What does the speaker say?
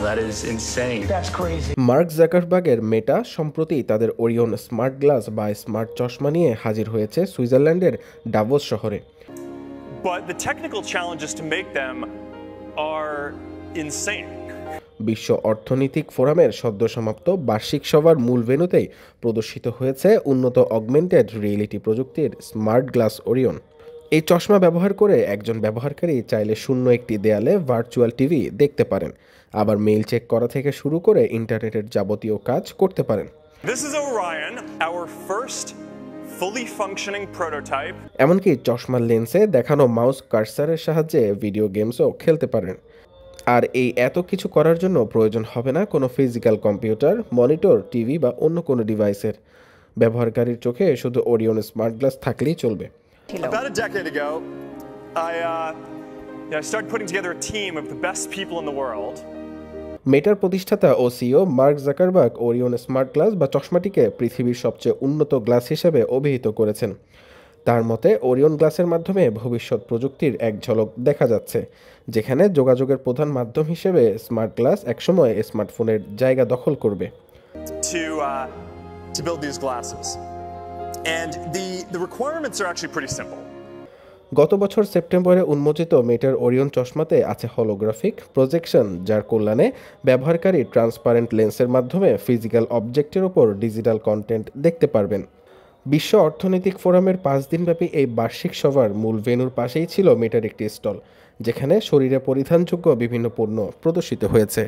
that is insane. That's crazy. Mark জাকারবার্গের Meta সম্প্রতি তাদের ওরিয়ন স্মার্ট গ্লাস বা স্মার্ট চশমা নিয়ে হাজির হয়েছে সুইজারল্যান্ডের ডাভোস শহরে। But the technical challenges to make them are insane. বিশ্ব অর্থনৈতিক ফোরামের সদ্য সমাপ্ত বার্ষিক সভার মূল ভেন্যুতেই প্রদর্শিত হয়েছে উন্নত অগমেন্টেড রিয়েলিটি প্রযুক্তির স্মার্ট গ্লাস ওরিয়ন। এই চশমা ব্যবহার করে একজন ব্যবহারকারী চাইলে শূন্য একটি দেয়ালে ভার্চুয়াল টিভি দেখতে পারেন, আবার মেইল চেক করা থেকে শুরু করে ইন্টারনেটের যাবতীয় কাজ করতে পারেন। This is Orion, our first fully functioning prototype. এমনকি চশমার লেন্সে দেখানো মাউস কার্সারের সাহায্যে ভিডিও গেমসও খেলতে পারেন। আর এই এত কিছু করার জন্য প্রয়োজন হবে না কোনো ফিজিক্যাল কম্পিউটার, মনিটর, টিভি বা অন্য কোনো ডিভাইসের। ব্যবহারকারীর চোখে শুধু ওরিয়ন স্মার্ট গ্লাস থাকলেই চলবে। About a decade ago, I started putting together a team of the best people in the world. মেটার প্রতিষ্ঠাতা ও CEO Mark Zuckerberg Orion smart glass বা চশমাটিকে পৃথিবীর সবচেয়ে উন্নত গ্লাস হিসেবে অভিহিত করেছেন। তার মতে ওরিয়ন গ্লাসের মাধ্যমে ভবিষ্যৎ প্রযুক্তির এক ঝলক দেখা যাচ্ছে, যেখানে যোগাযোগের প্রধান মাধ্যম হিসেবে স্মার্ট গ্লাস একসময় স্মার্টফোনের জায়গা দখল করবে। To build these glasses. And the requirements are actually pretty simple. গত বছর সেপ্টেম্বরে উন্মোচিত মেটার ওরিয়ন চশমাতে আছে হলোগ্রাফিক প্রজেকশন, যার কল্যাণে ব্যবহারকারী ট্রান্সপারেন্ট লেন্সের মাধ্যমে ফিজিক্যাল অবজেক্টের ওপর ডিজিটাল কন্টেন্ট দেখতে পারবেন। বিশ্ব অর্থনৈতিক ফোরামের 5 দিনব্যাপী এই বার্ষিক সভার মূল ভেন্যুর পাশেই ছিল মেটার একটি স্টল, যেখানে শরীরে পরিধানযোগ্য বিভিন্ন পণ্য প্রদর্শিত হয়েছে।